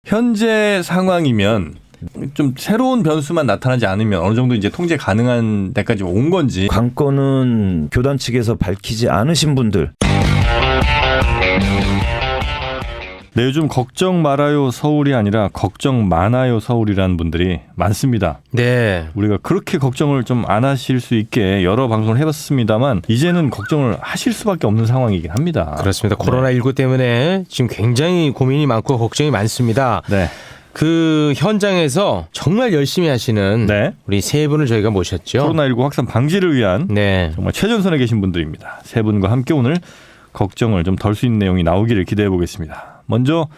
현재 상황이면 좀 새로운 변수만 나타나지 않으면 어느 정도 이제 통제 가능한 데까지 온 건지. 관건은 교단 측에서 밝히지 않으신 분들. 네, 요즘 걱정 말아요 서울이 아니라 걱정 많아요 서울이라는 분들이 많습니다. 네. 우리가 그렇게 걱정을 좀 안 하실 수 있게 여러 방송을 해봤습니다만 이제는 걱정을 하실 수밖에 없는 상황이긴 합니다. 그렇습니다. 코로나19 때문에 지금 굉장히 고민이 많고 걱정이 많습니다. 네. 그 현장에서 정말 열심히 하시는 네. 우리 세 분을 저희가 모셨죠. 코로나19 확산 방지를 위한 네. 정말 최전선에 계신 분들입니다. 세 분과 함께 오늘 걱정을 좀 덜 수 있는 내용이 나오기를 기대해 보겠습니다. 먼저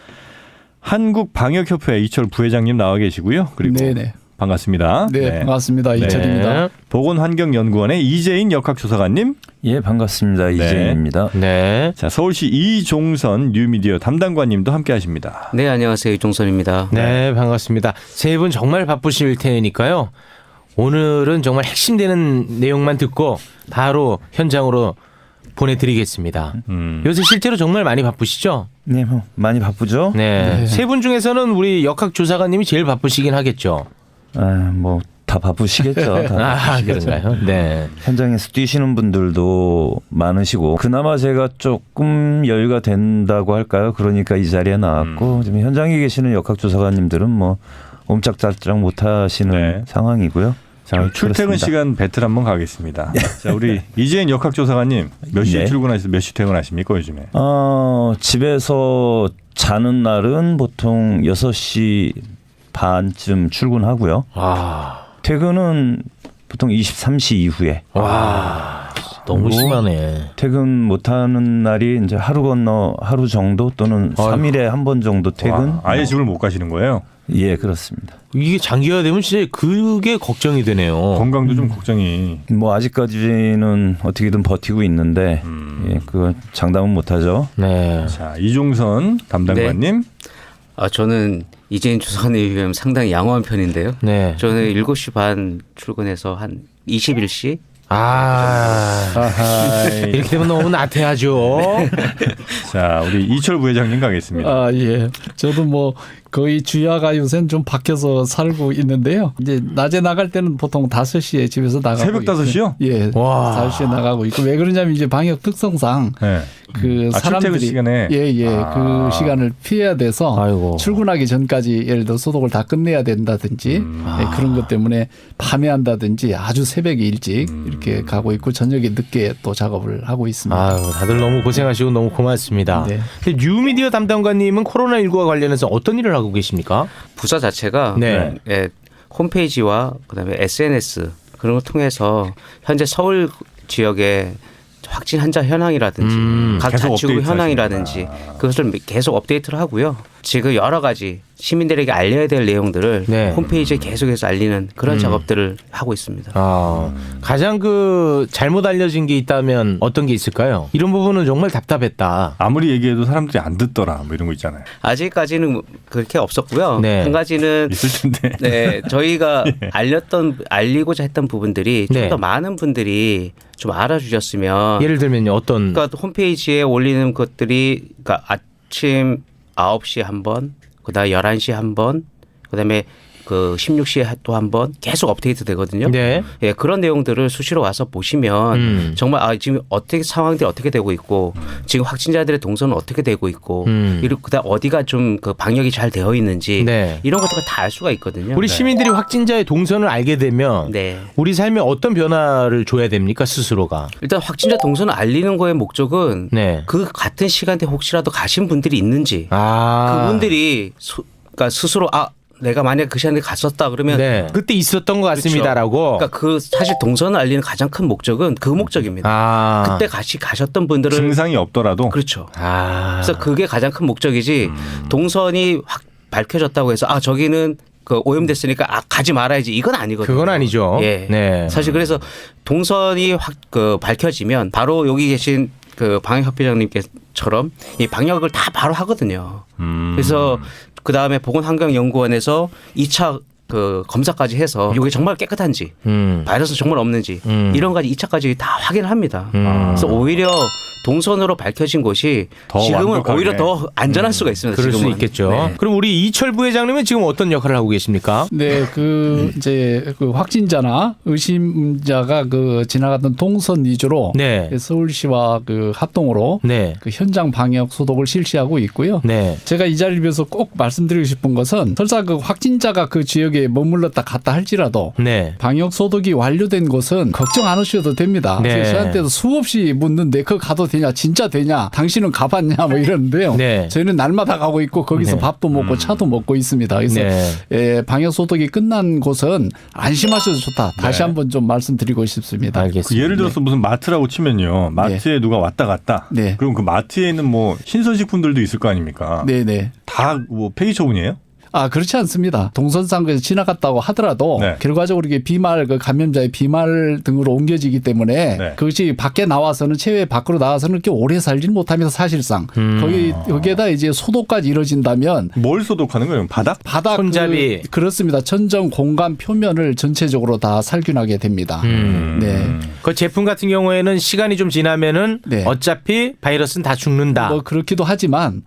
한국방역협회 이철 부회장님 나와 계시고요. 그리고 네네. 반갑습니다. 네, 반갑습니다. 이철입니다. 보건환경연구원의 이재인 역학조사관님. 예, 반갑습니다. 이재인입니다. 네. 자, 서울시 이종선 뉴미디어 담당관님도 함께하십니다. 네, 안녕하세요. 이종선입니다. 네, 반갑습니다. 세 분 정말 바쁘실 테니까요. 오늘은 정말 핵심되는 내용만 듣고 바로 현장으로 보내드리겠습니다. 요새 실제로 정말 많이 바쁘시죠? 네, 뭐 많이 바쁘죠? 네. 세 분 중에서는 우리 역학조사관님이 제일 바쁘시긴 하겠죠. 뭐 다 바쁘시겠죠. 다 그런가요? 네. 현장에서 뛰시는 분들도 많으시고 그나마 제가 조금 여유가 된다고 할까요? 그러니까 이 자리에 나왔고 지금 현장에 계시는 역학조사관님들은 뭐 옴짝달짝 못하시는 네. 상황이고요. 자, 출퇴근 그렇습니다. 시간 배틀 한번 가겠습니다. 자, 우리 이재인 역학조사관님 몇 시에 네. 출근하시고 몇 시 퇴근하십니까 요즘에? 집에서 자는 날은 보통 6시 반쯤 출근하고요. 퇴근은 보통 23시 이후에. 와, 너무 심하네. 퇴근 못하는 날이 이제 하루 건너 하루 정도 또는 3일에 한 번 정도 퇴근. 와, 아예 집을 못 가시는 거예요? 예, 그렇습니다. 이게 장기화 되면 진짜 그게 걱정이 되네요. 건강도 좀 걱정이. 뭐 아직까지는 어떻게든 버티고 있는데 예, 그거 장담은 못하죠. 네. 자, 이종선 담당관님. 저는 이재인 조사관에 비하면 상당히 양호한 편인데요. 네. 저는 7시 반 출근해서 한 21시. 이렇게 되면 너무 나태하죠. 자, 우리 이철 부회장님 가겠습니다. 예. 저도 뭐 거의 주야가 요새는 좀 바뀌어서 살고 있는데요. 이제 낮에 나갈 때는 보통 5시에 집에서 나가고 새벽 5시요? 예. 와. 5시에 나가고 있고 왜 그러냐면 이제 방역 특성상 네. 그 출퇴근 사람들이 시간에? 그 시간을 피해야 돼서 아이고. 출근하기 전까지 예를 들어 소독을 다 끝내야 된다든지 그런 것 때문에 밤에 한다든지 아주 새벽에 일찍 이렇게 가고 있고 저녁에 늦게 또 작업을 하고 있습니다. 아유, 다들 너무 고생하시고 너무 고맙습니다. 네. 근데 뉴미디어 담당관님은 코로나19와 관련해서 어떤 일을 하고 계십니까? 부서 자체가 네. 홈페이지와 그다음에 SNS 그런 걸 통해서 현재 서울 지역의 확진 환자 현황이라든지 각 계속 자치구 업데이트 현황이라든지 하시는구나. 그것을 계속 업데이트를 하고요. 지금 여러 가지 시민들에게 알려야 될 내용들을 네. 홈페이지에 계속해서 알리는 그런 작업들을 하고 있습니다. 가장 그 잘못 알려진 게 있다면 어떤 게 있을까요? 이런 부분은 정말 답답했다. 아무리 얘기해도 사람들이 안 듣더라 뭐 이런 거 있잖아요. 아직까지는 그렇게 없었고요. 네. 한 가지는 있을 텐데. 네, 저희가 알리고자 했던 부분들이 좀 네. 더 많은 분들이 좀 알아주셨으면. 예를 들면요, 어떤? 그러니까 홈페이지에 올리는 것들이 그러니까 아침 9시에 한 번, 그다음에 11시에 한 번, 그다음에 그 16시에 또 한 번 계속 업데이트 되거든요. 네. 예, 그런 내용들을 수시로 와서 보시면 정말 지금 어떻게 상황들이 어떻게 되고 있고 지금 확진자들의 동선은 어떻게 되고 있고 이리고 그다음 어디가 좀 그 방역이 잘 되어 있는지 네. 이런 것들을 다 알 수가 있거든요. 우리 시민들이 확진자의 동선을 알게 되면 네. 우리 삶에 어떤 변화를 줘야 됩니까, 스스로가? 일단 확진자 동선을 알리는 거의 목적은 네. 그 같은 시간대 혹시라도 가신 분들이 있는지 그분들이 그러니까 스스로 내가 만약 그 시간에 갔었다 그러면 네. 그때 있었던 것 같습니다라고. 그러니까 그 사실 동선을 알리는 가장 큰 목적은 그 목적입니다. 그때 가셨던 분들을 증상이 없더라도. 그렇죠. 그래서 그게 가장 큰 목적이지 동선이 확 밝혀졌다고 해서 저기는 그 오염됐으니까 가지 말아야지 이건 아니거든요. 그건 아니죠. 예. 네. 사실 그래서 동선이 확 밝혀지면 바로 여기 계신 그 방역협회장님께처럼 이 방역을 다 바로 하거든요. 그래서 그 다음에 보건환경연구원에서 2차 그 검사까지 해서 이게 정말 깨끗한지 바이러스 정말 없는지 이런 가지 2차까지 다 확인을 합니다. 그래서 오히려 동선으로 밝혀진 곳이 더 지금은 완벽하게. 오히려 더 안전할 수가 있습니다. 그럴 지금은. 수 있겠죠. 네. 그럼 우리 이철 부회장님은 지금 어떤 역할을 하고 계십니까? 네, 이제 그 확진자나 의심자가 지나갔던 동선 위주로 네. 서울시와 합동으로 네. 현장 방역 소독을 실시하고 있고요. 네. 제가 이 자리를 빌어서 꼭 말씀드리고 싶은 것은 설사 확진자가 그 지역에 머물렀다 갔다 할지라도 네. 방역 소독이 완료된 곳은 걱정 안 하셔도 됩니다. 네. 저한테도 수없이 묻는데 그거 가도 되냐, 진짜 되냐, 당신은 가봤냐 뭐 이러는데요. 네. 저희는 날마다 가고 있고 거기서 네. 밥도 먹고 차도 먹고 있습니다. 그래서 네. 방역 소독이 끝난 곳은 안심하셔도 좋다. 다시 네. 한번 좀 말씀드리고 싶습니다. 알겠습니다. 그 예를 들어서 무슨 마트라고 치면요. 마트에 누가 왔다 갔다. 네. 그럼 그 마트에 있는 뭐 신선식품들도 있을 거 아닙니까? 네네. 다 뭐 폐기 처분이에요? 그렇지 않습니다. 동선상에서 지나갔다고 하더라도 네. 결과적으로 이게 비말 감염자의 비말 등으로 옮겨지기 때문에 네. 그것이 밖에 나와서는 체외 밖으로 나와서는 이렇게 오래 살지는 못합니다. 사실상 거기에다 이제 소독까지 이루어진다면 뭘 소독하는 거예요? 바닥? 바닥 손잡이. 그렇습니다. 천정 공간 표면을 전체적으로 다 살균하게 됩니다. 네. 그 제품 같은 경우에는 시간이 좀 지나면은 네. 어차피 바이러스는 다 죽는다. 뭐 그렇기도 하지만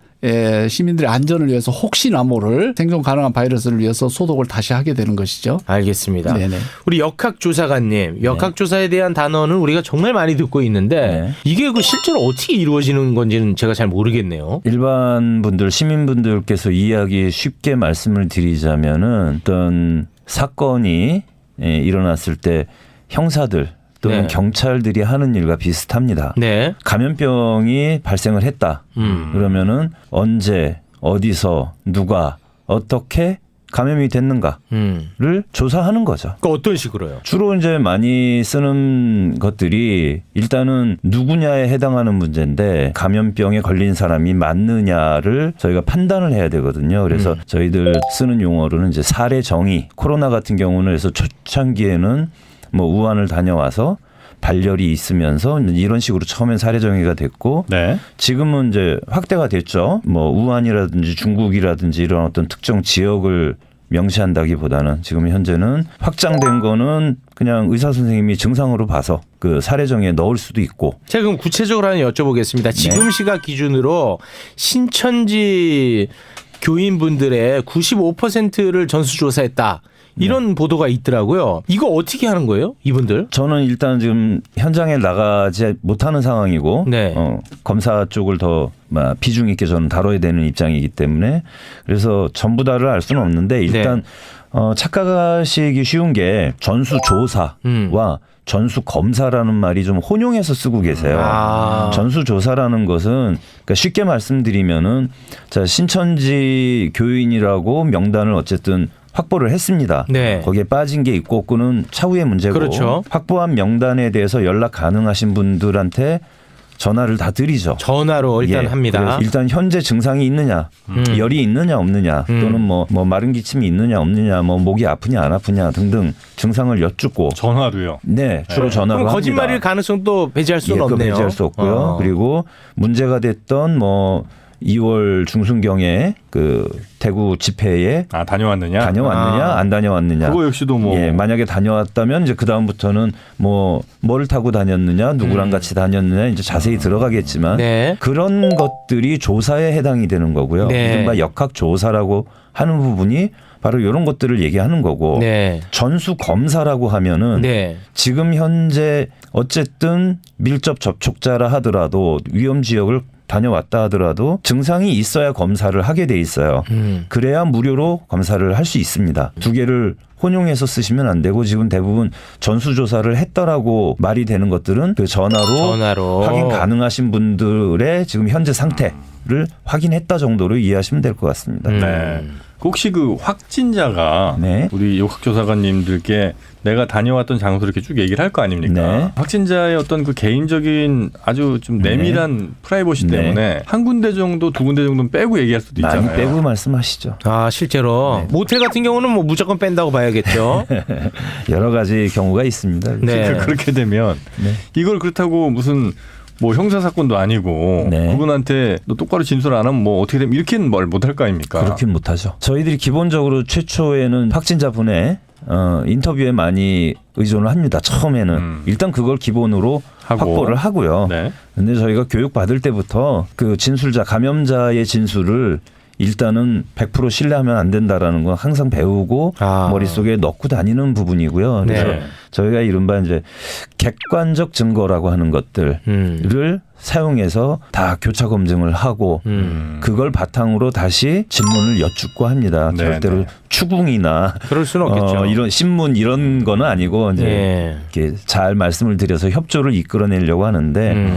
시민들의 안전을 위해서 혹시나 모를 생존 가능한 바이러스를 위해서 소독을 다시 하게 되는 것이죠. 알겠습니다. 네네. 우리 역학조사관님, 역학조사에 대한 단어는 우리가 정말 많이 듣고 있는데 네. 이게 실제로 어떻게 이루어지는 건지는 제가 잘 모르겠네요. 일반 분들, 시민분들께서 이해하기 쉽게 말씀을 드리자면은 어떤 사건이 일어났을 때 형사들 또는 네. 경찰들이 하는 일과 비슷합니다. 네. 감염병이 발생을 했다. 그러면은 언제, 어디서, 누가, 어떻게 감염이 됐는가를 조사하는 거죠. 그 어떤 식으로요? 주로 이제 많이 쓰는 것들이 일단은 누구냐에 해당하는 문제인데 감염병에 걸린 사람이 맞느냐를 저희가 판단을 해야 되거든요. 그래서 저희들 쓰는 용어로는 이제 사례 정의. 코로나 같은 경우는 그래서 초창기에는 뭐 우한을 다녀와서 발열이 있으면서 이런 식으로 처음엔 사례 정의가 됐고 네. 지금은 이제 확대가 됐죠. 뭐 우한이라든지 중국이라든지 이런 어떤 특정 지역을 명시한다기보다는 지금 현재는 확장된 거는 그냥 의사 선생님이 증상으로 봐서 그 사례 정의에 넣을 수도 있고. 제가 그럼 구체적으로 하나 여쭤보겠습니다. 지금 시각 기준으로 신천지 교인분들의 95%를 전수조사했다. 이런 보도가 있더라고요. 이거 어떻게 하는 거예요? 이분들? 저는 일단 지금 현장에 나가지 못하는 상황이고 네. 검사 쪽을 더 비중 있게 저는 다뤄야 되는 입장이기 때문에 그래서 전부 다를 알 수는 없는데 일단 착각하시기 쉬운 게 전수조사와 전수검사라는 말이 좀 혼용해서 쓰고 계세요. 전수조사라는 것은 그러니까 쉽게 말씀드리면은 자, 신천지 교인이라고 명단을 어쨌든 확보를 했습니다. 네. 거기에 빠진 게 있고 없고는 차후의 문제고 그렇죠. 확보한 명단에 대해서 연락 가능하신 분들한테 전화를 다 드리죠. 전화로 일단 예, 합니다. 그래서 일단 현재 증상이 있느냐, 열이 있느냐 없느냐, 또는 뭐 마른 기침이 있느냐 없느냐, 뭐 목이 아프냐 안 아프냐 등등 증상을 여쭙고 전화로요. 네, 주로 전화로 그럼 합니다. 거짓말일 가능성도 배제할 수는 그거 없네요. 배제할 수 없고요. 그리고 문제가 됐던 뭐 2월 중순경에 그 대구 집회에 다녀왔느냐? 다녀왔느냐 안 다녀왔느냐. 그거 역시도 뭐 만약에 다녀왔다면 이제 그 다음부터는 뭐 뭘 타고 다녔느냐, 누구랑 같이 다녔느냐 이제 자세히 들어가겠지만 네. 그런 것들이 조사에 해당이 되는 거고요. 네. 이른바 역학조사라고 하는 부분이 바로 이런 것들을 얘기하는 거고 네. 전수검사라고 하면은 네. 지금 현재 어쨌든 밀접 접촉자라 하더라도 위험 지역을 다녀왔다 하더라도 증상이 있어야 검사를 하게 돼 있어요. 그래야 무료로 검사를 할 수 있습니다. 두 개를 혼용해서 쓰시면 안 되고 지금 대부분 전수조사를 했다라고 말이 되는 것들은 그 전화로 확인 가능하신 분들의 지금 현재 상태를 확인했다 정도로 이해하시면 될 것 같습니다. 네. 혹시 그 확진자가 네. 우리 역학조사관님들께 내가 다녀왔던 장소를 이렇게 쭉 얘기를 할 거 아닙니까? 네. 확진자의 어떤 그 개인적인 아주 좀 내밀한 프라이버시 네. 때문에 한 군데 정도, 두 군데 정도는 빼고 얘기할 수도 많이 있잖아요. 빼고 말씀하시죠. 실제로 모텔 같은 경우는 뭐 무조건 뺀다고 봐야겠죠. 여러 가지 경우가 있습니다. 네. 그렇게 되면 네. 이걸 그렇다고 무슨 뭐 형사 사건도 아니고 네. 그분한테 너 똑바로 진술 안 하면 뭐 어떻게 되면 이렇게는 뭘 못할 거 아닙니까? 그렇긴 못하죠. 저희들이 기본적으로 최초에는 확진자분의 인터뷰에 많이 의존을 합니다. 처음에는 일단 그걸 기본으로 확보를 하고요. 네. 근데 저희가 교육 받을 때부터 그 진술자 감염자의 진술을 일단은 100% 신뢰하면 안 된다라는 건 항상 배우고 머릿속에 넣고 다니는 부분이고요. 그래서 네. 저희가 이른바 이제 객관적 증거라고 하는 것들을 사용해서 다 교차 검증을 하고 그걸 바탕으로 다시 질문을 여쭙고 합니다. 네, 절대로 네. 추궁이나 그럴 수는 없겠죠. 이런 신문 이런 거는 아니고 이제 예. 이렇게 잘 말씀을 드려서 협조를 이끌어내려고 하는데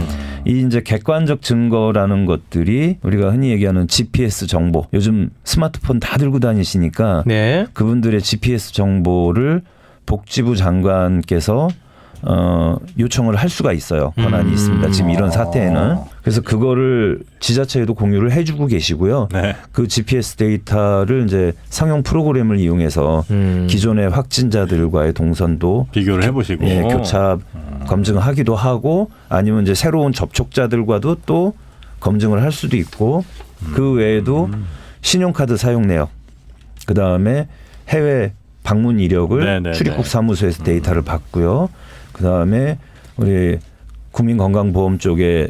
이 이제 객관적 증거라는 것들이 우리가 흔히 얘기하는 GPS 정보 요즘 스마트폰 다 들고 다니시니까 네. 그분들의 GPS 정보를 복지부 장관께서 요청을 할 수가 있어요. 권한이 있습니다. 지금 이런 사태에는. 그래서 그거를 지자체에도 공유를 해주고 계시고요. 네. 그 GPS 데이터를 이제 상용 프로그램을 이용해서 기존의 확진자들과의 동선도 비교를 해보시고. 예, 교차 검증하기도 하고 아니면 이제 새로운 접촉자들과도 또 검증을 할 수도 있고 그 외에도 신용카드 사용 내역 그 다음에 해외 방문 이력을 네네네. 출입국 사무소에서 데이터를 받고요. 그 다음에 우리 국민건강보험 쪽에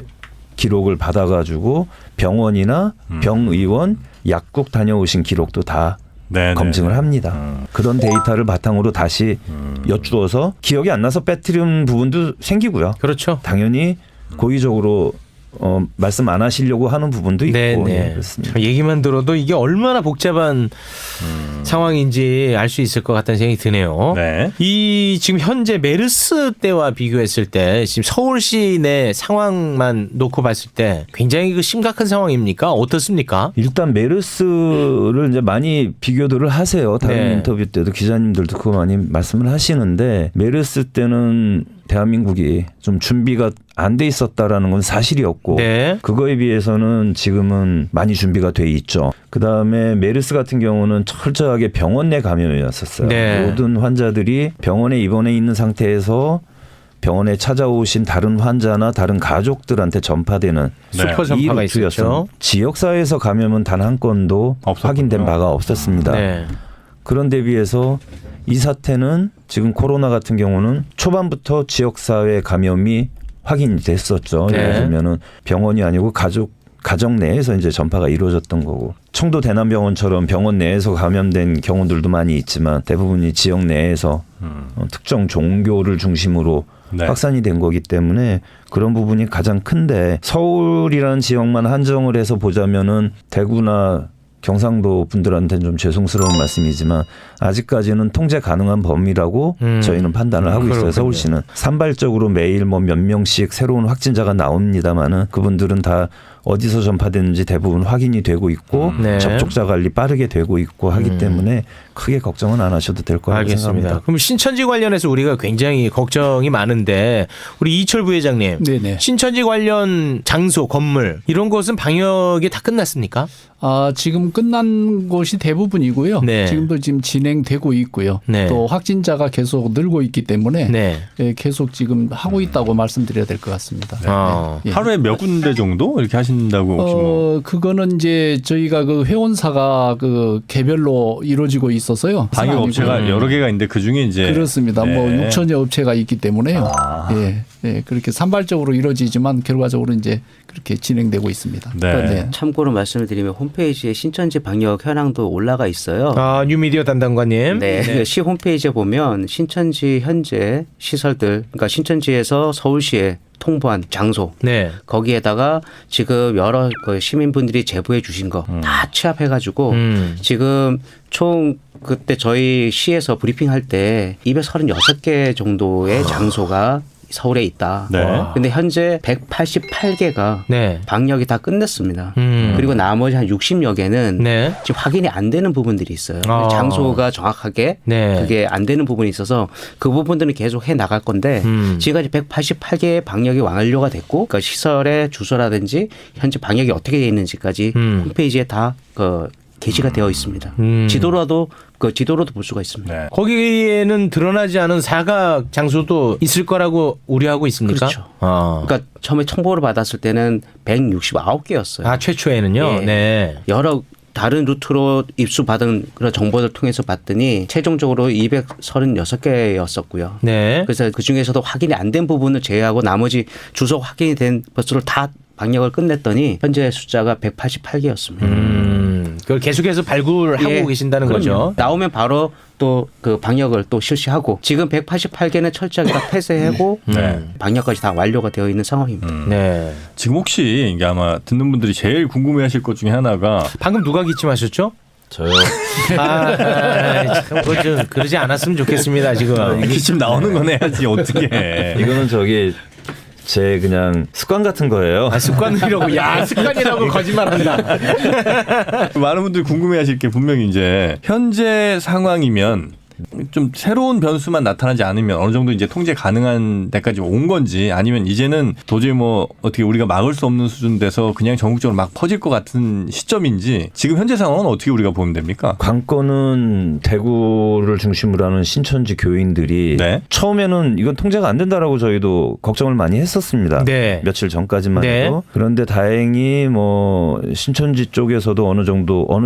기록을 받아가지고 병원이나 병의원 약국 다녀오신 기록도 다 네네. 검증을 합니다. 그런 데이터를 바탕으로 다시 여쭈어서 기억이 안 나서 빼뜨린 부분도 생기고요. 그렇죠. 당연히 고의적으로 말씀 안 하시려고 하는 부분도 있고 네, 네. 예, 그렇습니다. 얘기만 들어도 이게 얼마나 복잡한 상황인지 알 수 있을 것 같다는 생각이 드네요. 네. 이 지금 현재 메르스 때와 비교했을 때 지금 서울시 내 상황만 놓고 봤을 때 굉장히 그 심각한 상황입니까? 어떻습니까? 일단 메르스를 이제 많이 비교들을 하세요. 다른 네. 인터뷰 때도 기자님들도 그거 많이 말씀을 하시는데 메르스 때는 대한민국이 좀 준비가 안 돼 있었다라는 건 사실이었고 네. 그거에 비해서는 지금은 많이 준비가 돼 있죠. 그다음에 메르스 같은 경우는 철저하게 병원 내 감염이었었어요. 네. 모든 환자들이 병원에 입원해 있는 상태에서 병원에 찾아오신 다른 환자나 다른 가족들한테 전파되는 슈퍼 이 전파가 루트였어요. 있었죠. 지역사회에서 감염은 단 한 건도 없었군요. 확인된 바가 없었습니다. 네. 그런 대 비해서 이 사태는 지금 코로나 같은 경우는 초반부터 지역사회 감염이 확인이 됐었죠. 네. 예를 들면은 병원이 아니고 가정 내에서 이제 전파가 이루어졌던 거고 청도 대남병원처럼 병원 내에서 감염된 경우들도 많이 있지만 대부분이 지역 내에서 특정 종교를 중심으로 네. 확산이 된 거기 때문에 그런 부분이 가장 큰데 서울이라는 지역만 한정을 해서 보자면은 대구나 경상도 분들한테는 좀 죄송스러운 말씀이지만 아직까지는 통제 가능한 범위라고 저희는 판단을 하고 있어요. 그렇군요. 서울시는 산발적으로 매일 뭐 몇 명씩 새로운 확진자가 나옵니다마는 그분들은 다 어디서 전파되는지 대부분 확인이 되고 있고 네. 접촉자 관리 빠르게 되고 있고 하기 때문에 크게 걱정은 안 하셔도 될 거라고 알겠습니다. 생각합니다. 그럼 신천지 관련해서 우리가 굉장히 걱정이 많은데 우리 이철 부회장님, 네네. 신천지 관련 장소, 건물 이런 곳은 방역이 다 끝났습니까? 지금 끝난 곳이 대부분이고요. 네. 지금도 지금 진행되고 있고요. 네. 또 확진자가 계속 늘고 있기 때문에 네. 예, 계속 지금 하고 있다고 말씀드려야 될 것 같습니다. 예. 하루에 몇 군데 정도 이렇게 하신다고 혹시 뭐 그거는 이제 저희가 그 회원사가 그 개별로 이루어지고 있어서요. 방역 업체가 여러 개가 있는데 그 중에 이제 그렇습니다. 네. 뭐 6천여 업체가 있기 때문에요. 예, 예, 그렇게 산발적으로 이루어지지만 결과적으로 이제 그렇게 진행되고 있습니다. 네. 참고로 말씀을 드리면 홈페이지에 신천지 방역 현황도 올라가 있어요. 뉴미디어 담당관님. 네. 시 홈페이지에 보면 신천지 현재 시설들, 그러니까 신천지에서 서울시에 통보한 장소, 네. 거기에다가 지금 여러 그 시민분들이 제보해 주신 거 다 취합해가지고 지금 총 그때 저희 시에서 브리핑할 때 236개 정도의 장소가 서울에 있다. 네. 근데 현재 188개가 네. 방역이 다 끝냈습니다. 음. 그리고 나머지 한 60여 개는 네. 지금 확인이 안 되는 부분들이 있어요. 장소가 정확하게 네. 그게 안 되는 부분이 있어서 그 부분들은 계속 해 나갈 건데 지금까지 188개의 방역이 완료가 됐고 그러니까 시설의 주소라든지 현재 방역이 어떻게 되어 있는지까지 홈페이지에 다 게시가 되어 있습니다. 지도로도 볼 수가 있습니다. 네. 거기에는 드러나지 않은 사각 장소도 있을 거라고 우려하고 있습니까? 그렇죠. 그러니까 처음에 통보를 받았을 때는 169개였어요. 최초에는요. 예. 네. 여러 다른 루트로 입수받은 그런 정보를 통해서 봤더니 최종적으로 236개였었고요. 네. 그래서 그 중에서도 확인이 안 된 부분을 제외하고 나머지 주소 확인이 된 버스를 다 방역을 끝냈더니 현재 숫자가 188개였습니다. 그걸 계속해서 발굴하고 예, 계신다는 그럼요. 거죠. 나오면 바로 또 그 방역을 또 실시하고 지금 188개는 철저하게 다 폐쇄하고 네. 방역까지 다 완료가 되어 있는 상황입니다. 네. 지금 혹시 이게 아마 듣는 분들이 제일 궁금해하실 것 중에 하나가 방금 누가 기침하셨죠? 저요. 참 그거 좀 그러지 않았으면 좋겠습니다. 지금. 기침 나오는 건 해야지 어떻게 해. 이거는 저기 제 그냥 습관 같은 거예요. 아, 습관이라고. 야, 습관이라고 거짓말한다. 많은 분들이 궁금해하실 게 분명히 이제 현재 상황이면 좀 새로운 변수만 나타나지 않으면 어느 정도 이제 통제 가능한 데까지 온 건지 아니면 이제는 도저히 뭐 어떻게 우리가 막을 수 없는 수준 돼서 그냥 전국적으로 막 퍼질 것 같은 시점인지 지금 현재 상황은 어떻게 우리가 보면 됩니까? 관건은 대구를 중심으로 하는 신천지 교인들이 네. 처음에는 이건 통제가 안 된다라고 저희도 걱정을 많이 했었습니다. 네. 며칠 전까지만 네. 해도. 그런데 다행히 뭐 신천지 쪽에서도 어느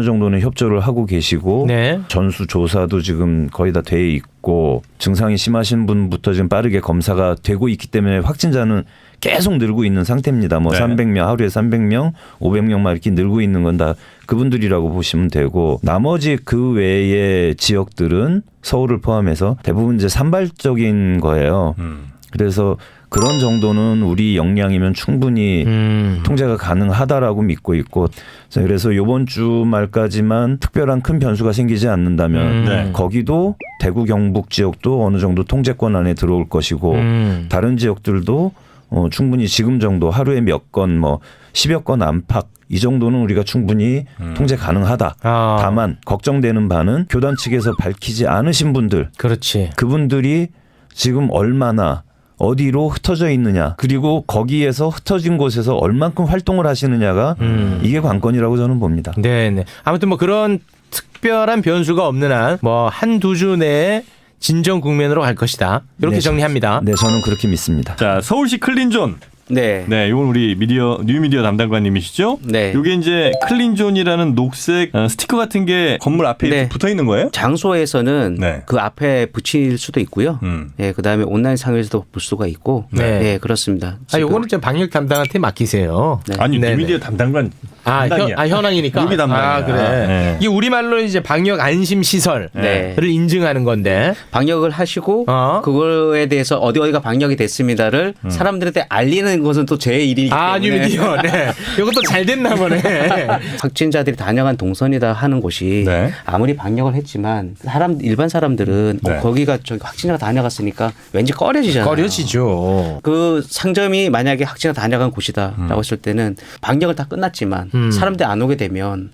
정도는 협조를 하고 계시고 네. 전수 조사도 지금 거의 다 돼 있고 증상이 심하신 분부터 지금 빠르게 검사가 되고 있기 때문에 확진자는 계속 늘고 있는 상태입니다. 뭐 네. 300명 하루에 300명, 500명만 이렇게 늘고 있는 건 다 그분들이라고 보시면 되고 나머지 그 외의 지역들은 서울을 포함해서 대부분 이제 산발적인 거예요. 그래서 그런 정도는 우리 역량이면 충분히 통제가 가능하다라고 믿고 있고 그래서 이번 주 말까지만 특별한 큰 변수가 생기지 않는다면 네. 거기도 대구 경북 지역도 어느 정도 통제권 안에 들어올 것이고 다른 지역들도 충분히 지금 정도 하루에 몇 건 뭐 10여 건 안팎 이 정도는 우리가 충분히 통제 가능하다. 아. 다만 걱정되는 바는 교단 측에서 밝히지 않으신 분들 그렇지. 그분들이 지금 얼마나 어디로 흩어져 있느냐 그리고 거기에서 흩어진 곳에서 얼만큼 활동을 하시느냐가 이게 관건이라고 저는 봅니다. 네네. 아무튼 뭐 그런 특별한 변수가 없는 한 뭐 한두 주 내에 진정 국면으로 갈 것이다. 이렇게 네, 정리합니다. 네, 저는 그렇게 믿습니다. 자, 서울시 클린존. 네. 네, 이건 우리 뉴미디어 담당관님이시죠? 네. 이게 이제 클린존이라는 녹색 스티커 같은 게 건물 앞에 네. 이렇게 붙어 있는 거예요? 장소에서는 네. 그 앞에 붙일 수도 있고요. 예, 그다음에 온라인 상에서도 볼 수가 있고. 네. 네, 그렇습니다. 아, 요거는 좀 방역 담당한테 맡기세요. 네. 아니, 네네. 뉴미디어 담당관 아, 담당이야. 현황이니까. 여기 담당이야. 아, 그래. 네. 이게 우리말로 이제 방역 안심 시설을 네. 인증하는 건데. 방역을 하시고 그거에 대해서 어디가 방역이 됐습니다를 사람들한테 알리는 것은 또 제 일이기 때문에. 아, 뉴미디어. 네. 이것도 잘 됐나 보네. 확진자들이 다녀간 동선이다 하는 곳이 네. 아무리 방역을 했지만 일반 사람들은 네. 거기가 저기 확진자가 다녀갔으니까 왠지 꺼려지잖아요. 꺼려지죠. 그 상점이 만약에 확진자가 다녀간 곳이다라고 했을 때는 방역을 다 끝났지만 사람들이 안 오게 되면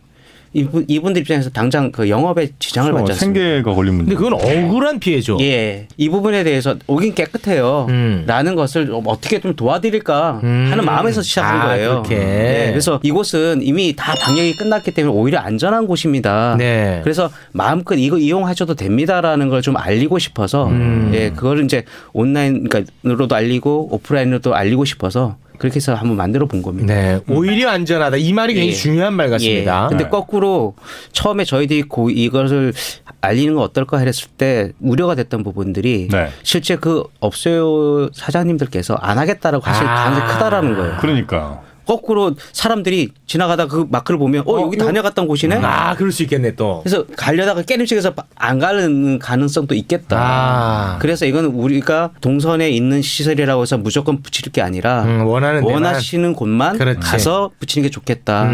이분들 입장에서 당장 그 영업에 지장을 받지 않습니까? 생계가 걸린 문제. 근데 그건 억울한 피해죠. 예, 이 부분에 대해서 오긴 깨끗해요. 라는 것을 어떻게 좀 도와드릴까 하는 마음에서 시작한 거예요. 그렇게. 네, 그래서 이곳은 이미 다 방역이 끝났기 때문에 오히려 안전한 곳입니다. 네. 그래서 마음껏 이거 이용하셔도 됩니다라는 걸 좀 알리고 싶어서 예, 그거를 이제 온라인으로도 알리고 오프라인으로도 알리고 싶어서 그렇게 해서 한번 만들어 본 겁니다. 네. 오히려 안전하다. 이 말이 굉장히 예. 중요한 말 같습니다. 예. 근데 네. 거꾸로 처음에 저희들이 이것을 알리는 건 어떨까 했을 때 우려가 됐던 부분들이 네. 실제 그 업소 사장님들께서 안 하겠다라고 하실 가능성이 크다라는 거예요. 그러니까. 거꾸로 사람들이 지나가다 그 마크를 보면 여기 다녀갔던 곳이네. 아, 그럴 수 있겠네 또. 그래서 가려다가 깨름식에서 안 가는 가능성도 있겠다. 아. 그래서 이거는 우리가 동선에 있는 시설이라고 해서 무조건 붙일 게 아니라 원하는 데만. 원하시는 곳만 그렇지. 가서 붙이는 게 좋겠다.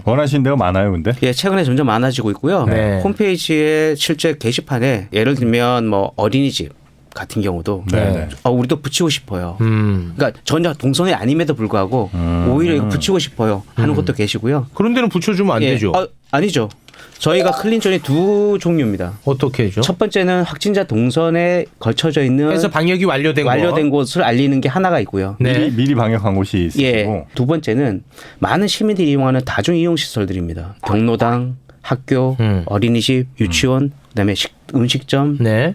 원하시는 데가 많아요, 근데? 예, 최근에 점점 많아지고 있고요. 네. 홈페이지에 실제 게시판에 예를 들면 뭐 어린이집 같은 경우도 네. 우리도 붙이고 싶어요. 그러니까 전혀 동선이 아님에도 불구하고 오히려 이거 붙이고 싶어요 하는 것도 계시고요. 그런 데는 붙여주면 안 예. 되죠. 아니죠. 저희가 클린존이 두 종류입니다. 어떻게 해죠? 첫 번째는 확진자 동선에 걸쳐져 있는 해서 방역이 완료된 거. 곳을 알리는 게 하나가 있고요. 네. 미리 방역한 곳이 있고. 예. 두 번째는 많은 시민들이 이용하는 다중 이용 시설들입니다. 경로당, 학교, 어린이집, 유치원, 그다음에 음식점, 네.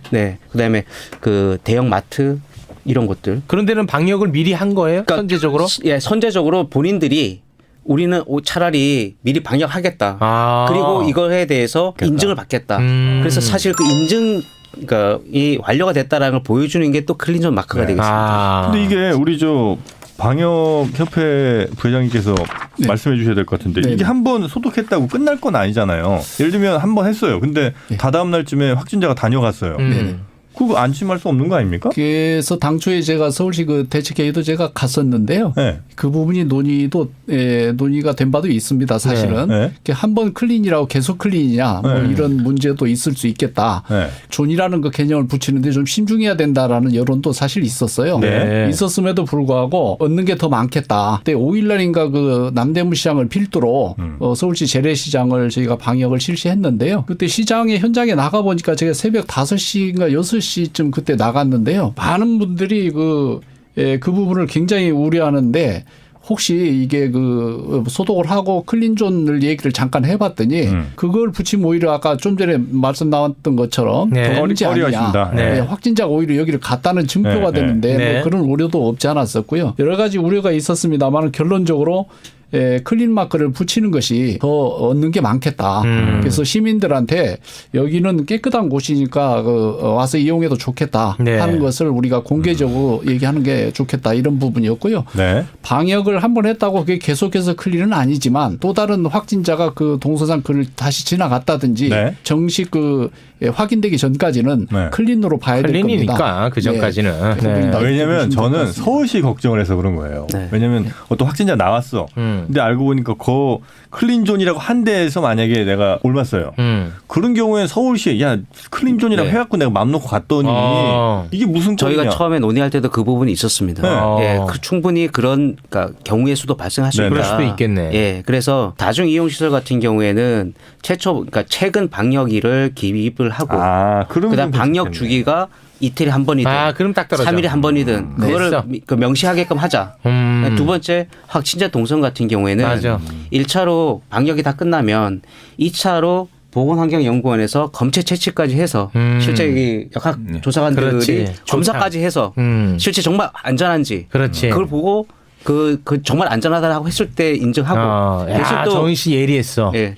그다음에 그 대형 마트 이런 것들. 그런 데는 방역을 미리 한 거예요? 그러니까 선제적으로? 예, 선제적으로 본인들이 우리는 차라리 미리 방역하겠다. 아. 그리고 이거에 대해서 인증을 받겠다. 그래서 사실 그 인증 그러니까 이 완료가 됐다라는 걸 보여주는 게 또 클린존 마크가 되겠습니다. 아. 근데 이게 우리 저 방역협회 부회장님께서 말씀해 주셔야 될 것 같은데 네. 이게 한 번 소독했다고 끝날 건 아니잖아요. 예를 들면 한 번 했어요. 근데 다다음 날쯤에 확진자가 다녀갔어요. 그거 안심할 수 없는 거 아닙니까? 그래서 당초에 제가 서울시 그 대책회의도 제가 갔었는데요. 네. 그 부분이 논의가 된 바도 있습니다. 사실은 네. 한 번 클린이라고 계속 클린이냐 뭐 네. 이런 문제도 있을 수 있겠다. 네. 존이라는 그 개념을 붙이는데 좀 신중해야 된다라는 여론도 사실 있었어요. 네. 있었음에도 불구하고 얻는 게 더 많겠다. 그때 5일날인가 그 남대문 시장을 필두로 서울시 재래시장을 저희가 방역을 실시했는데요. 그때 시장에 현장에 나가 보니까 제가 새벽 5시인가 6시쯤 그때 나갔는데요. 많은 분들이 그 부분을 굉장히 우려하는데 혹시 이게 그 소독을 하고 클린존을 얘기를 잠깐 해봤더니 그걸 붙이면 오히려 아까 좀 전에 말씀 나왔던 것처럼 네. 더 문제 아니냐. 꺼려하신다. 네. 확진자가 오히려 여기를 갔다는 증표가 네. 되는데 네. 뭐 그런 우려도 없지 않았었고요. 여러 가지 우려가 있었습니다만 결론적으로 클린 마크를 붙이는 것이 더 얻는 게 많겠다. 그래서 시민들한테 여기는 깨끗한 곳이니까 와서 이용해도 좋겠다 네. 하는 것을 우리가 공개적으로 얘기하는 게 좋겠다 이런 부분이었고요. 네. 방역을 한 번 했다고 그게 계속해서 클린은 아니지만 또 다른 확진자가 그 동서산 그를 다시 지나갔다든지 네. 정식 확인되기 전까지는 네. 클린으로 봐야 될 겁니다. 클린이니까 그 전까지는. 네. 네. 왜냐하면 저는 서울시 걱정을 해서 그런 거예요. 네. 왜냐하면 또 확진자 나왔어. 근데 알고 보니까 그 클린존이라고 한 데에서 만약에 내가 옮았어요. 그런 경우에 서울시에 야 클린존이라고 네. 해갖고 내가 맘 놓고 갔더니 이게 무슨 저희가 꼴이냐. 처음에 논의할 때도 그 부분이 있었습니다. 네. 예, 충분히 그런 그러니까 경우의 수도 발생할 수 네. 있다. 그럴 수도 있겠네. 예, 그래서 다중 이용 시설 같은 경우에는 그러니까 최근 방역일을 기입을 하고 그런 그다음 건 방역 괜찮겠네. 주기가 이틀에 한 번이든 그럼 딱 떨어져. 3일에 한 번이든 그거를 됐어. 그 명시하게끔 하자. 두 번째 확진자 동선 같은 경우에는 맞아. 1차로 방역이 다 끝나면 2차로 보건환경연구원에서 검체 채취까지 해서 실제 이 역학조사관들이 그렇지. 검사까지 해서 실제 정말 안전한지 그렇지. 그걸 보고 그 정말 안전하다고 했을 때 인정하고 대신 야, 또 정희 씨 예리했어. 예.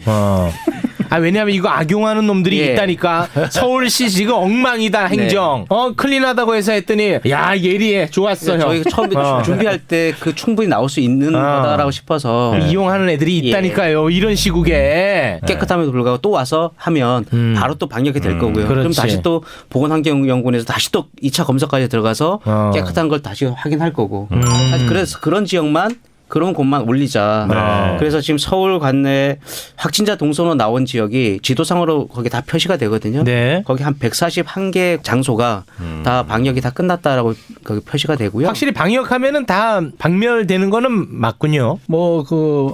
왜냐하면 이거 악용하는 놈들이 예. 있다니까. 서울시 지금 엉망이다 행정. 클린하다고 해서 했더니 야 예리해 좋았어 형. 저희가 처음에 준비할 때 그 충분히 나올 수 있는 거다라고 싶어서 이용하는 애들이 있다니까요. 이런 시국에. 깨끗함에도 불구하고 또 와서 하면 바로 또 방역이 될 거고요. 그럼 그렇지. 다시 또 보건환경연구원에서 다시 또 2차 검사까지 들어가서 깨끗한 걸 다시 확인할 거고. 사실 그래서 그런 지역만 그런 곳만 올리자. 그래서 지금 서울 관내 확진자 동선으로 나온 지역이 지도상으로 거기 다 표시가 되거든요. 네. 거기 한 141개 장소가 다 방역이 다 끝났다라고 거기 표시가 되고요. 확실히 방역하면은 다 박멸되는 거는 맞군요. 뭐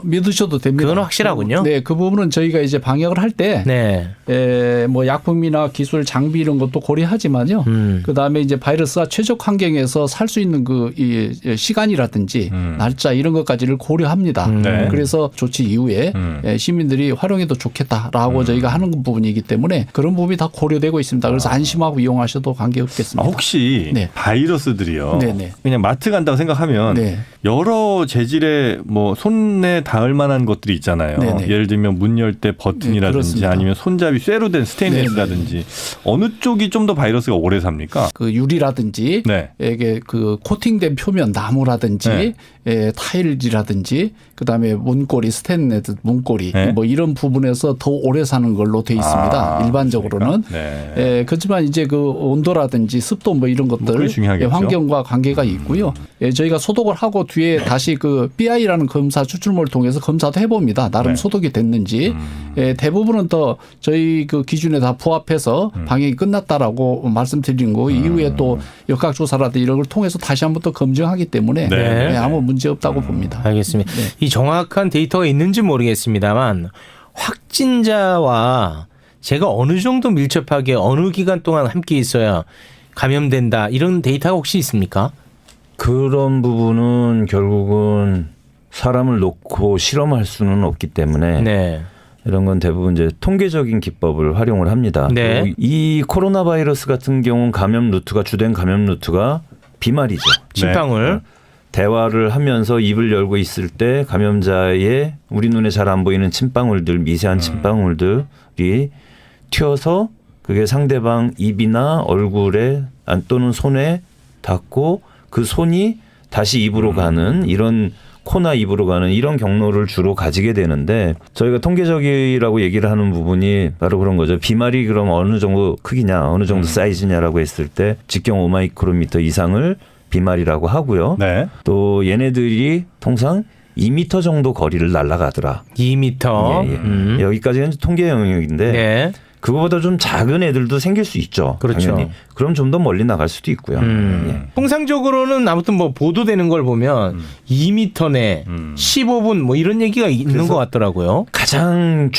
믿으셔도 됩니다. 그건 확실하군요. 네, 그 부분은 저희가 이제 방역을 할 때 네. 뭐 약품이나 기술 장비 이런 것도 고려하지만요. 그다음에 이제 바이러스가 최적 환경에서 살 수 있는 이 시간이라든지 날짜 이런 것까지를 고려합니다. 네. 그래서 조치 이후에 시민들이 활용해도 좋겠다라고 저희가 하는 부분이기 때문에 그런 부분이 다 고려되고 있습니다. 그래서 안심하고 이용하셔도 관계없겠습니다. 혹시 네. 바이러스들이요. 네네. 그냥 마트 간다고 생각하면 네. 여러 재질의 뭐 손에 닿을 만한 것들이 있잖아요. 네네. 예를 들면 문 열 때 버튼이라든지 그렇습니다. 아니면 손잡이 쇠로 된 스테인레스라든지 어느 쪽이 좀 더 바이러스가 오래 삽니까? 그 유리라든지 네. 이게 그 코팅된 표면 나무라든지 네. 타일이라든지 그다음에 문고리 스테인레스 문고리 네. 뭐 이런 부분에서 더 오래 사는 걸로 돼 있습니다. 일반적으로는. 네. 그렇지만 이제 그 온도라든지 습도 뭐 이런 것들 그게 중요하겠죠. 환경과 관계가 있고요. 저희가 소독을 하고 뒤에 다시 그 BI라는 검사 추출물을 통해서 검사도 해봅니다. 나름 네. 소독이 됐는지. 대부분은 더 저희 그 기준에 다 부합해서 방역이 끝났다라고 말씀드린 거 이후에 또 역학조사라든지 이런 걸 통해서 다시 한번 또 검증하기 때문에 네. 아무 문제 없다고 봅니다. 알겠습니다. 이 정확한 데이터가 있는지 모르겠습니다만 확진자와 제가 어느 정도 밀접하게 어느 기간 동안 함께 있어야 감염된다 이런 데이터가 혹시 있습니까? 그런 부분은 결국은 사람을 놓고 실험할 수는 없기 때문에 네. 이런 건 대부분 이제 통계적인 기법을 활용을 합니다. 네. 그리고 이 코로나 바이러스 같은 경우는 감염 루트가 주된 감염 루트가 비말이죠. 침방울. 대화를 하면서 입을 열고 있을 때 감염자의 우리 눈에 잘 안 보이는 침방울들, 미세한 침방울들이 튀어서 그게 상대방 입이나 얼굴에 또는 손에 닿고 그 손이 다시 입으로 가는 이런 코나 입으로 가는 이런 경로를 주로 가지게 되는데 저희가 통계적이라고 얘기를 하는 부분이 바로 그런 거죠. 비말이 그럼 어느 정도 크기냐 어느 정도 사이즈냐라고 했을 때 직경 5마이크로미터 이상을 비말이라고 하고요. 네. 또 얘네들이 통상 2m 정도 거리를 날아가더라. 2m. 예, 예. 여기까지는 통계 영역인데 네. 그거보다 좀 작은 애들도 생길 수 있죠. 그렇죠. 당연히. 그럼 좀 더 멀리 나갈 수도 있고요. 예. 통상적으로는 아무튼 뭐 보도되는 걸 보면 2m 내 15분 뭐 이런 얘기가 있는 것 같더라고요. 가장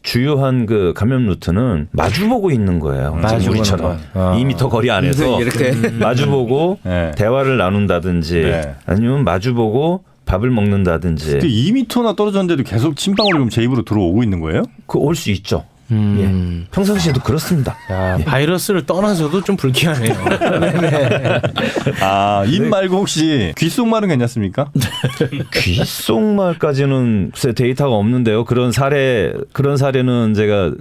주요한 그 감염 루트는 마주보고 있는 거예요. 마주보는 우리처럼 거. 2m 거리 안에서 이렇게 마주보고 네. 대화를 나눈다든지 네. 아니면 마주보고 밥을 먹는다든지 2m나 떨어졌는데도 계속 침방울이 그럼 제 입으로 들어오고 있는 거예요? 그 올 수 있죠. 예. 평상시에도 그렇습니다. 야, 바이러스를 떠나서도 좀 불쾌하네요. 네네. 아, 입 말고 혹시 귓속말은 괜찮습니까? 귓속말까지는 글쎄 데이터가 없는데요. 그런 사례는 제가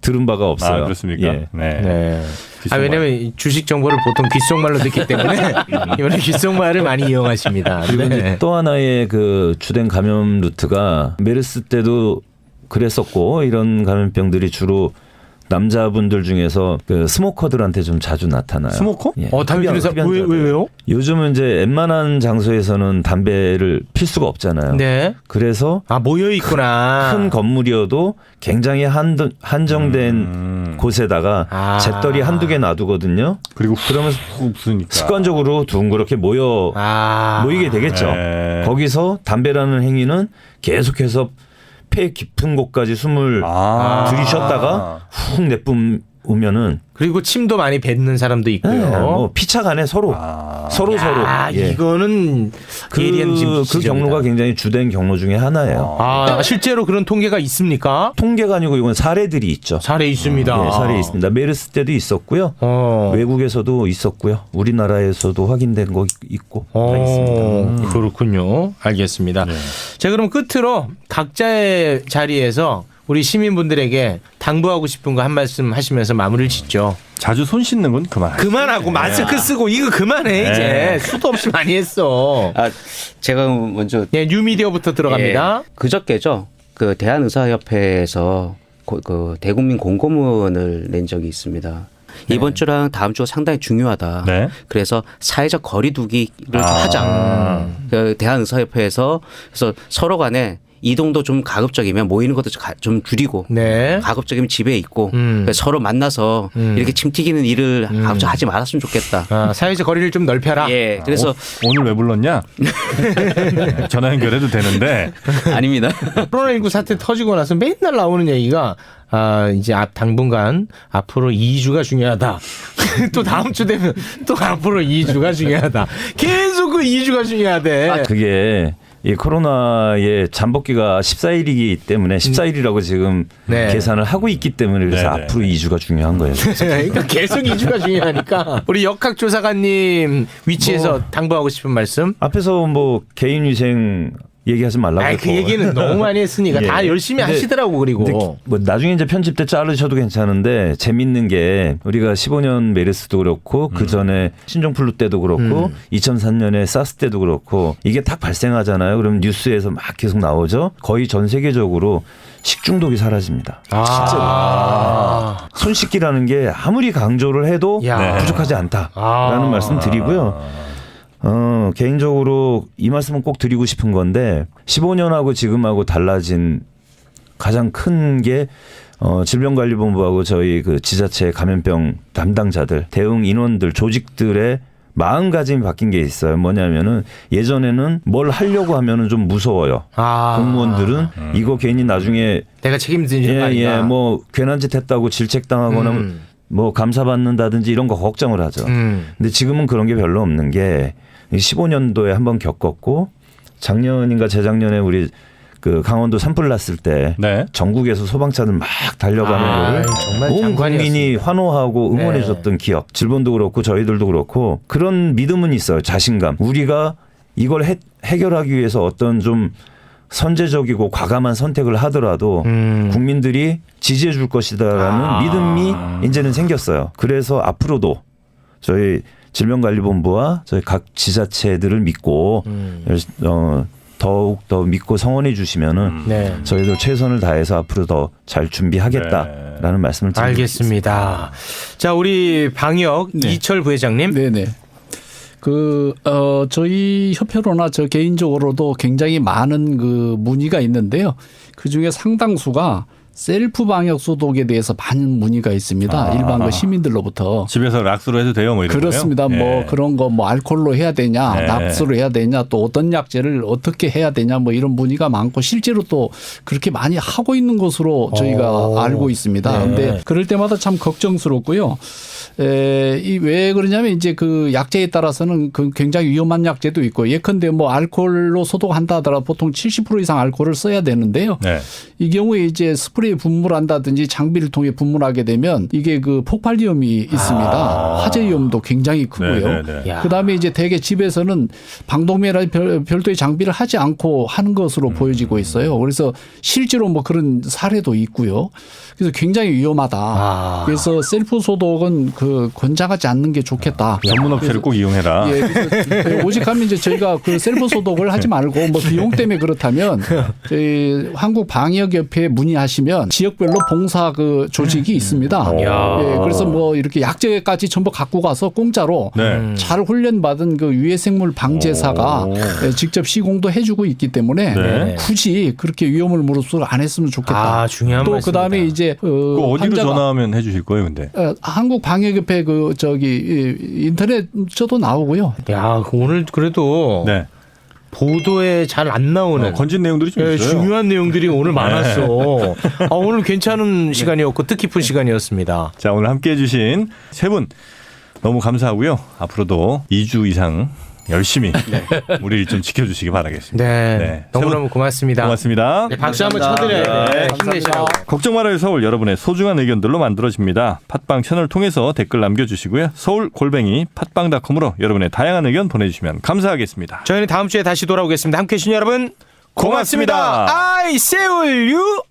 들은 바가 없어요. 아, 그렇습니까? 예. 네. 네. 아, 귓속말. 왜냐면 주식 정보를 보통 귓속말로 듣기 때문에 이번에 귓속말을 많이 이용하십니다. 그리고 네. 이제 또 하나의 그 주된 감염 루트가 메르스 때도 그랬었고 이런 감염병들이 주로 남자분들 중에서 그 스모커들한테 좀 자주 나타나요. 스모커? 예. 담배 피는 사람 왜요? 요즘은 이제 웬만한 장소에서는 담배를 필 수가 없잖아요. 네. 그래서 아, 모여 있구나. 큰 건물이어도 굉장히 한정된 곳에다가 아. 잿더리 한두 개 놔두거든요. 그리고 그러면서 훅 부으니까. 습관적으로 둥그렇게 모이게 되겠죠. 네. 거기서 담배라는 행위는 계속해서 폐 깊은 곳까지 숨을 들이쉬었다가 훅 내뿜으면은 그리고 침도 많이 뱉는 사람도 있고요. 뭐 피차간에 서로 서로 아, 예. 이거는 예리한 그 경로가 굉장히 주된 경로 중에 하나예요. 아, 실제로 그런 통계가 있습니까? 통계가 아니고 이건 사례들이 있죠. 사례 있습니다. 예, 사례 있습니다. 메르스 때도 있었고요. 외국에서도 있었고요. 우리나라에서도 확인된 거 있고 다 있습니다. 그렇군요. 알겠습니다. 자, 그럼 끝으로 각자의 자리에서 우리 시민분들에게 당부하고 싶은 거 한 말씀 하시면서 마무리를 짓죠. 자주 손 씻는 건 그만하고 마스크 쓰고 이거 그만해 이제. 수도 없이 많이 했어. 아 제가 먼저 예, 뉴미디어부터 들어갑니다. 그저께죠. 그 대한의사협회에서 그 대국민 공고문을 낸 적이 있습니다. 이번 주랑 다음 주가 상당히 중요하다. 네. 그래서 사회적 거리두기를 좀 하자. 그 대한의사협회에서 그래서 서로 간에 이동도 좀 가급적이면 모이는 것도 좀 줄이고 네. 가급적이면 집에 있고 서로 만나서 이렇게 침 튀기는 일을 하지 말았으면 좋겠다. 아, 사회적 거리를 좀 넓혀라. 예, 그래서 오늘 왜 불렀냐? 전화 연결해도 되는데. 아닙니다. 코로나19 사태 터지고 나서 맨날 나오는 얘기가 이제 당분간 앞으로 2주가 중요하다. 또 다음 주 되면 또 앞으로 2주가 중요하다. 계속 그 2주가 중요하대. 그게 이 코로나의 잠복기가 14일이기 때문에 14일이라고 지금 네. 계산을 하고 있기 때문에 그래서 네네. 앞으로 2주가 중요한 거예요. 그러니까 계속 2주가 중요하니까. 우리 역학조사관님 위치에서 당부하고 싶은 말씀? 앞에서 뭐 개인위생 얘기하지 말라고 그 했고. 얘기는 너무 많이 했으니까 예. 다 열심히 근데- 하시더라고. 근데 그리고 뭐 나중에 이제 편집 때 자르셔도 괜찮은데 재밌는 게 우리가 15년 메르스도 그렇고 그 전에 신종플루 때도 그렇고 2003년에 사스 때도 그렇고 이게 딱 발생하잖아요. 그럼 뉴스에서 막 계속 나오죠. 거의 전 세계적으로 식중독이 사라집니다. 아. 손 씻기라는 게 아무리 강조를 해도 야. 부족하지 않다라는 말씀 드리고요. 개인적으로 이 말씀은 꼭 드리고 싶은 건데 15년하고 지금하고 달라진 가장 큰 게 질병관리본부하고 저희 그 지자체 감염병 담당자들, 대응 인원들, 조직들의 마음가짐이 바뀐 게 있어요. 뭐냐면은 예전에는 뭘 하려고 하면은 좀 무서워요. 공무원들은 이거 괜히 나중에 내가 책임지는 거 아니야. 뭐 괜한 짓 했다고 질책당하거나 뭐 감사받는다든지 이런 거 걱정을 하죠. 근데 지금은 그런 게 별로 없는 게 15년도에 한번 겪었고 작년인가 재작년에 우리 그 강원도 산불 났을 때 네. 전국에서 소방차들 막 달려가는 거를 정말 온 장관이었습니다. 국민이 환호하고 응원해 네. 줬던 기억. 질본도 그렇고 저희들도 그렇고 그런 믿음은 있어요. 자신감. 우리가 이걸 해결하기 위해서 어떤 좀 선제적이고 과감한 선택을 하더라도 국민들이 지지해 줄 것이다라는 믿음이 이제는 생겼어요. 그래서 앞으로도 저희 질병관리본부와 저희 각 지자체들을 믿고 더욱 더 믿고 성원해 주시면은 네. 저희도 최선을 다해서 앞으로 더 잘 준비하겠다라는 말씀을 드리겠습니다. 알겠습니다. 자, 우리 방역 네. 이철 부회장님. 네네. 저희 협회로나 저 개인적으로도 굉장히 많은 그 문의가 있는데요. 그 중에 상당수가 셀프 방역 소독에 대해서 많은 문의가 있습니다. 일반 그 시민들로부터. 집에서 락스로 해도 돼요, 뭐 이런 그렇습니다. 거요? 뭐 예. 그런 거 뭐 알코올로 해야 되냐, 네. 납스로 해야 되냐, 또 어떤 약제를 어떻게 해야 되냐, 뭐 이런 문의가 많고 실제로 또 그렇게 많이 하고 있는 것으로 저희가 알고 있습니다. 네. 근데 그럴 때마다 참 걱정스럽고요. 왜 그러냐면 이제 그 약제에 따라서는 그 굉장히 위험한 약제도 있고 예컨대 뭐 알코올로 소독한다 하더라도 보통 70% 이상 알코올을 써야 되는데요. 네. 이 경우에 이제 스프레이 분무한다든지 장비를 통해 분무하게 되면 이게 그 폭발 위험이 있습니다. 화재 위험도 굉장히 크고요. 네네네. 야. 그다음에 이제 대개 집에서는 방독면이나 별도의 장비를 하지 않고 하는 것으로 보여지고 있어요. 그래서 실제로 뭐 그런 사례도 있고요. 그래서 굉장히 위험하다. 그래서 셀프 소독은 그 권장하지 않는 게 좋겠다. 전문 업체를 꼭 이용해라. 예, 그래서 오직하면 이제 저희가 그 셀프 소독을 하지 말고 뭐 비용 때문에 그렇다면 저희 한국 방역협회에 문의하시면 지역별로 봉사 그 조직이 있습니다. 예, 그래서 뭐 이렇게 약제까지 전부 갖고 가서 공짜로 네. 잘 훈련받은 그 유해생물 방제사가 직접 시공도 해주고 있기 때문에 네. 굳이 그렇게 위험을 무릅쓰고 안 했으면 좋겠다. 중요한 또 말씀입니다. 그다음에 이제 그 어디로 환자가 전화하면 해주실 거예요, 근데? 한국 방역협회 그 저기 인터넷 저도 나오고요. 야, 오늘 그래도 네. 보도에 잘 안 나오는 건진 내용들이 좀 예, 있어요. 중요한 내용들이 오늘 많았어. 오늘 괜찮은 시간이었고 뜻깊은 시간이었습니다. 자, 오늘 함께 해주신 세 분 너무 감사하고요. 앞으로도 2주 이상 열심히 우리를 좀 지켜주시기 바라겠습니다. 네, 네. 너무너무 고맙습니다. 고맙습니다. 네, 박수 한번 쳐드려야 돼. 힘내시라고. 걱정 말아요 서울, 여러분의 소중한 의견들로 만들어집니다. 팟빵 채널 통해서 댓글 남겨주시고요. 서울@ 팟빵.com으로 여러분의 다양한 의견 보내주시면 감사하겠습니다. 저희는 다음 주에 다시 돌아오겠습니다. 함께해 주신 여러분 고맙습니다. 고맙습니다. I see you.